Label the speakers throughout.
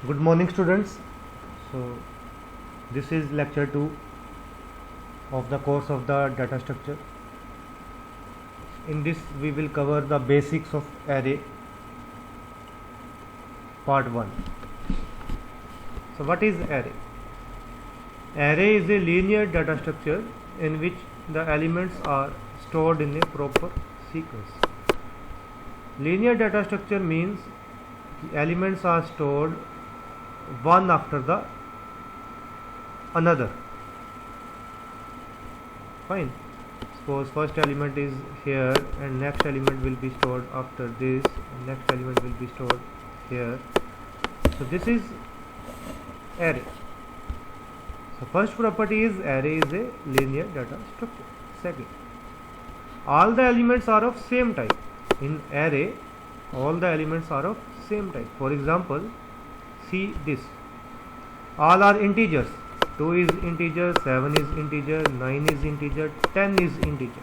Speaker 1: Good morning, students. So this is lecture 2 of the course of the data structure. In this we will cover the basics of array, part 1. So what is array? Array is a linear data structure in which the elements are stored in a proper sequence. Linear data structure means the elements are stored one after the another. Fine. Suppose first element is here and next element will be stored after this and next element will be stored here. So this is array. So first property is array is a linear data structure. Second, all the elements are of same type. In array all the elements are of same type. For example, see this, all are integers. 2 is integer, 7 is integer, 9 is integer, 10 is integer.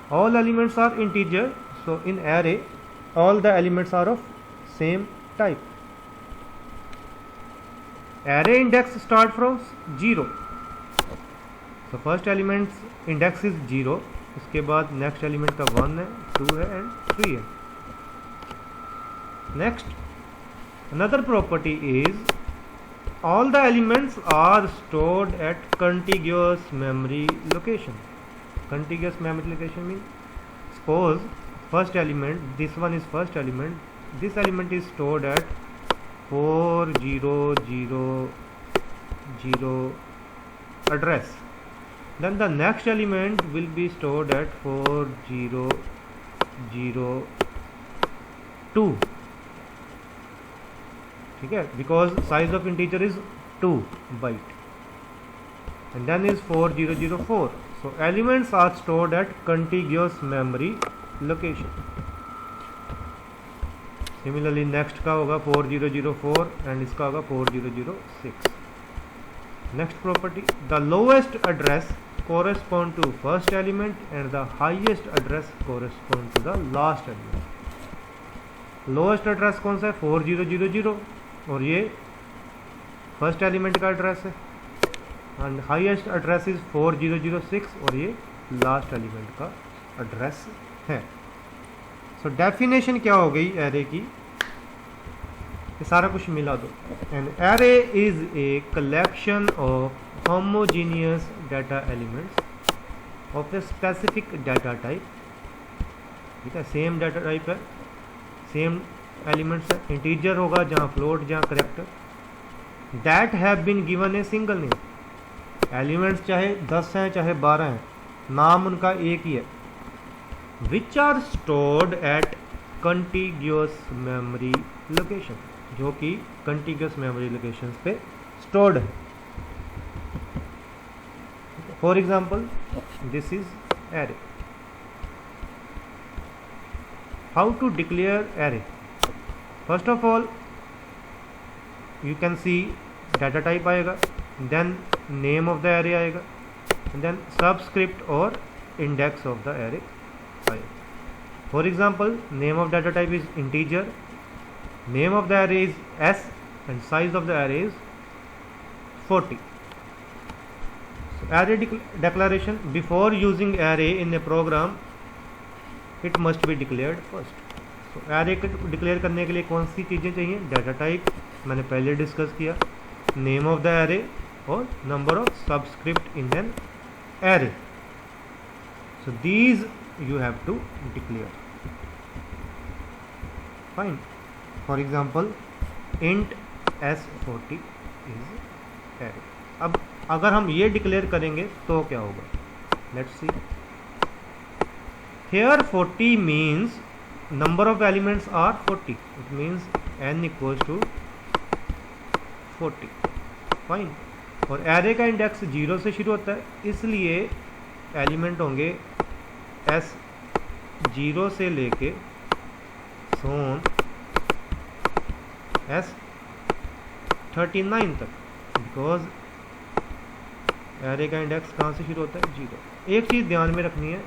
Speaker 1: All elements are integer. So in array all the elements are of same type. Array index start from 0. So first elements index is 0. उसके बाद next element का 1 है, 2 है and 3 है. Next, another property is all the elements are stored at contiguous memory location. Contiguous memory location means, suppose first element, this one is first element, this element is stored at 4000 address. Then the next element will be stored at 4002. ठीक है, because size of integer is 2 byte, and then is 4004. So elements are stored at contiguous memory location. Similarly next का होगा 4004 and इसका होगा 4006. Next property, the lowest address correspond to first element and the highest address correspond to the last element. Lowest address कौन सा है? 4000 और ये first element का एड्रेस है, एंड हाईएस्ट एड्रेस इज 4006 और ये लास्ट एलिमेंट का एड्रेस है. सो डेफिनेशन क्या हो गई एरे की? ये सारा कुछ मिला दो. An array is a collection of homogeneous data elements of a specific data type. ठीक है, सेम डाटा टाइप है, सेम एलिमेंट्स है, इंटीजर होगा जहाँ फ्लोट जहाँ character, that have been given a single name. Elements चाहे 10 हैं चाहे 12 हैं, नाम उनका एक ही है. Which are stored at contiguous memory location, जो कि कंटिग्यूअस मेमोरी लोकेशन पे स्टोर्ड है. For example this is array. How to declare array? First of all, you can see data type आएगा, then name of the array आएगा, and then subscript और index of the array आएगा. For example, name of data type is integer, name of the array is s, and size of the array is 40. So array declaration, before using array in a program, it must be declared first. तो array को declare करने के लिए कौन सी चीज़ें चाहिए? Data type मैंने पहले डिस्कस किया, नेम ऑफ द एरे और number of subscript in an array. So these you have to declare. Fine. For example int s40 is array. अब अगर हम ये डिक्लेयर करेंगे तो क्या होगा? Let's see. Here 40 means number of elements are 40. It means n equals to 40. Fine. और array का इंडेक्स 0 से शुरू होता है, इसलिए एलिमेंट होंगे s 0 से लेके सोन s 39 तक, बिकॉज एरे का इंडेक्स कहाँ से शुरू होता है? 0. एक चीज़ ध्यान में रखनी है,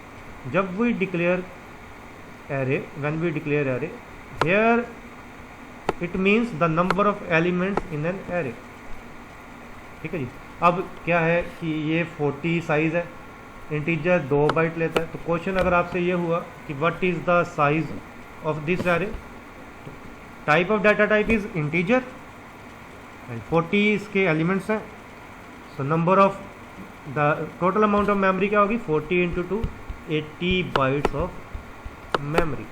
Speaker 1: जब we declare array, when we declare array, here it means the number of elements in an array. ठीक है जी। अब क्या है कि ये 40 साइज है, इंटीजर 2 बाइट लेता है। तो क्वेश्चन अगर आपसे ये हुआ कि what is the size of this array, type of data type is integer and 40 इसके एलिमेंट्स हैं। So number of the total amount of memory क्या होगी, 40 into 2, 80 bytes of memory.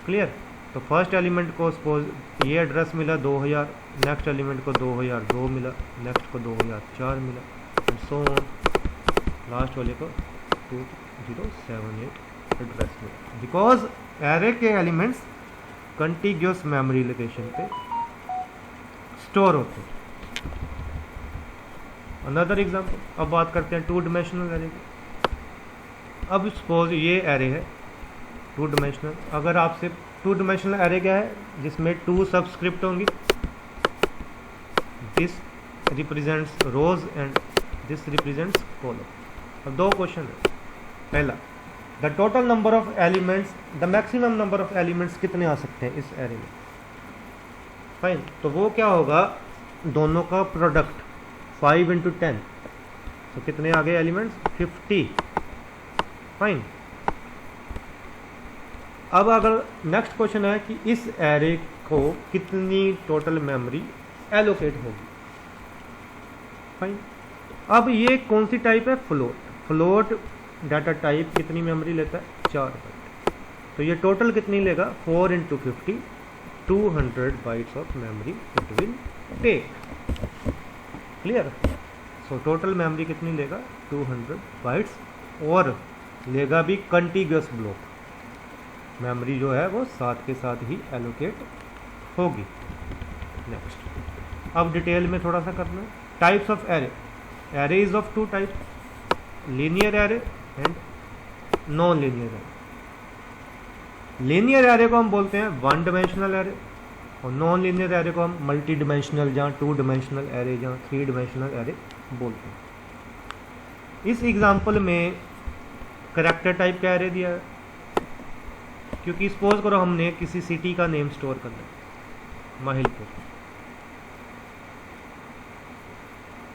Speaker 1: Clear. तो फर्स्ट एलिमेंट को सपोज ये address मिला 2000, next element को 2002 मिला, नेक्स्ट को 2004 मिला एंड सो ऑन, लास्ट वाले को 2078 एड्रेस मिला, बिकॉज एरे के एलिमेंट्स कंटिग्यूस मेमोरी लोकेशन पे स्टोर होते हैं। अनदर एग्जांपल, अब बात करते हैं 2 डिमेंशनल एरे की। अब सपोज ये एरे है 2 डिमेंशनल। अगर आपसे 2 डिमेंशनल एरे क्या है, जिसमें 2 सबस्क्रिप्ट होंगी, this represents rows and this represents column. अब 2 क्वेश्चन है। पहला, the total number of elements, the maximum number of elements कितने आ सकते हैं इस एरे में। फाइन, तो वो क्या होगा, दोनों का प्रोडक्ट 5 इंटू 10, तो कितने आ गए एलिमेंट्स, 50। फाइन। अब अगर नेक्स्ट क्वेश्चन है कि इस एरे को कितनी टोटल मेमोरी एलोकेट होगी। फाइन। अब ये कौन सी टाइप है, फ्लोट। फ्लोट डाटा टाइप कितनी मेमोरी लेता है, 4 बाइट। तो ये टोटल कितनी लेगा, 4 into 50, 200 bytes of memory it will take. Clear. So total memory कितनी लेगा, 200 बाइट्स, और लेगा भी कंटिग्यूस ब्लॉक। मेमोरी जो है वो साथ के साथ ही एलोकेट होगी। नेक्स्ट, अब डिटेल में थोड़ा सा करना है। Types of array, array is of 2 types, linear array and non linear array. Linear array को हम बोलते हैं 1 डिमेंशनल एरे, और नॉन लीनियर एरे को हम मल्टी डिमेंशनल या 2 डिमेंशनल एरे या 3 डिमेंशनल एरे बोलते हैं। इस एग्जांपल में करैक्टर टाइप का एरे दिया है, क्योंकि सपोज करो हमने किसी सिटी का नेम स्टोर करना है, माहिलपुर।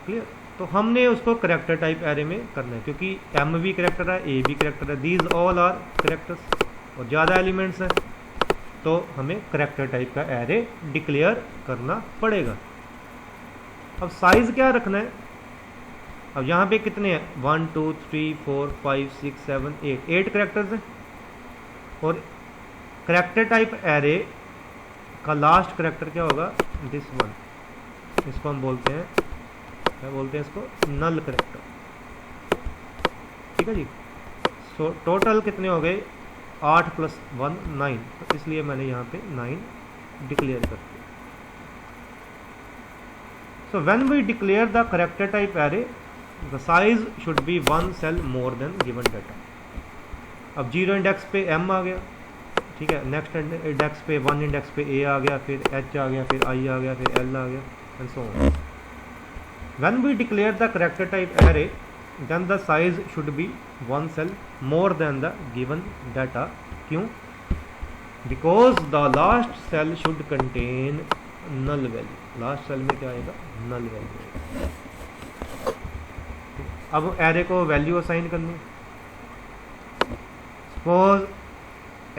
Speaker 1: क्लियर। तो हमने उसको करैक्टर टाइप एरे में करना है, क्योंकि एम भी करैक्टर है, ए भी करैक्टर है, दीज ऑल आर करैक्टर्स, और ज़्यादा एलिमेंट्स हैं, तो हमें करैक्टर टाइप का एरे डिक्लेयर करना पड़ेगा। अब साइज क्या रखना है, अब यहाँ पे कितने हैं, 1 2 3 4 5 6 7 8 करैक्टर्स हैं, और करैक्टर टाइप एरे का लास्ट करैक्टर क्या होगा, दिस वन। इसको हम बोलते हैं, क्या बोलते हैं इसको, नल करैक्टर। ठीक है जी। सो टोटल कितने हो गए, 8 + 1 9, तो इसलिए मैंने यहाँ पे 9 डिक्लेयर कर दिया। So when we declare the character type array, the size should be 1 cell more than given data. अब 0 इंडेक्स पे m आ गया, ठीक है, नेक्स्ट इंडेक्स पे 1 इंडेक्स पे a आ गया, फिर h आ गया, फिर i आ गया, फिर l आ गया, and so on. When we declare the character type array, then the size should be 1 cell more than the given data। क्यों, because the last cell should contain null value। Last cell में क्या आएगा, null value। अब array को value assign करनी, suppose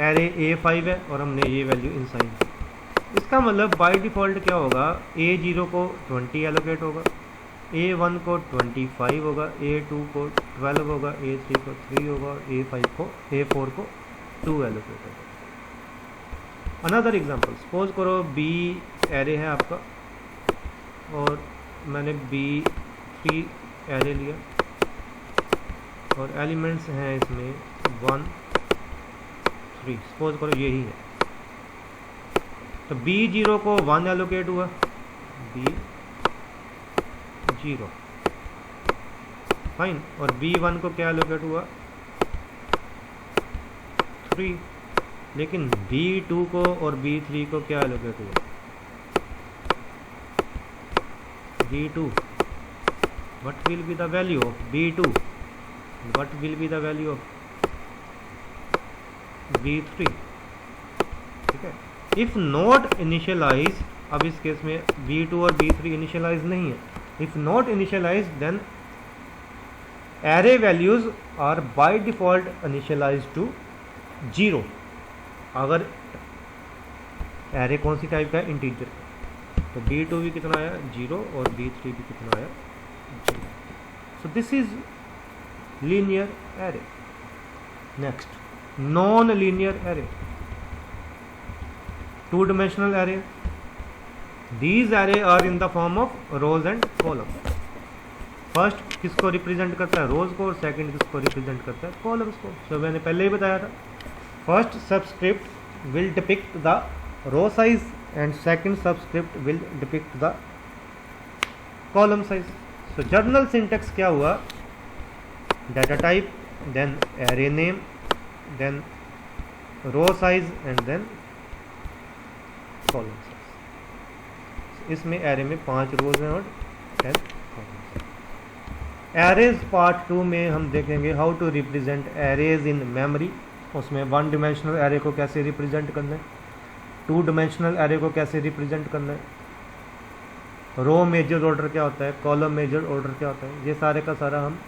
Speaker 1: array A5 है और हमने ये वैल्यू असाइन की। इसका मतलब बाय डिफ़ॉल्ट क्या होगा, A0 को 20 एलोकेट होगा, A1 को 25 होगा, A2 को 12 होगा, A3 को 3 होगा, और A4 को 2 एलोकेट होगा। अनदर एग्जांपल, सपोज करो B एरे है आपका, और मैंने B3 एरे लिया, और एलिमेंट्स हैं इसमें 1 3, सपोज करो यही है। तो B0 को 1 एलोकेट हुआ, B0, फाइन, और B1 को क्या एलोकेट हुआ, 3, लेकिन B2 को और B3 को क्या एलोकेट हुआ, B2। what will be the value of B2, what will be the value of B3। ठीक है, इफ नॉट इनिशियलाइज, अब इस केस में B2 और B3 इनिशियलाइज नहीं है, if not initialise then array values are by default initialise to 0। अगर array कौन सी टाइप का है, इंटीजर, तो B2 भी कितना आया 0 और B3 भी कितना आया 0। So this is linear array. Next non linear array, 2 dimensional array. These array are in the form of rows and columns. First किसको रिप्रेजेंट करता है, रोज को, और सेकंड किसको रिप्रेजेंट करता है, कॉलम्स को। सो मैंने पहले ही बताया था, first subscript will depict the row size and second subscript will depict the column size. So general syntax क्या हुआ, data type, then array name, then row size and then column size. इसमें array में 5 रोज हैं और 10 columns. Arrays part 2 में हम देखेंगे how to represent arrays in memory. उसमें 1 डिमेंशनल एरे को कैसे रिप्रेजेंट करना है, 2 डिमेंशनल एरे को कैसे रिप्रेजेंट करना है, रो मेजर ऑर्डर क्या होता है, कॉलम मेजर ऑर्डर क्या होता है, ये सारे का सारा हम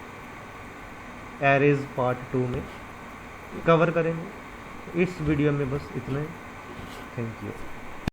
Speaker 1: एरेज पार्ट 2 में कवर करेंगे। इस वीडियो में बस इतना ही। Thank you.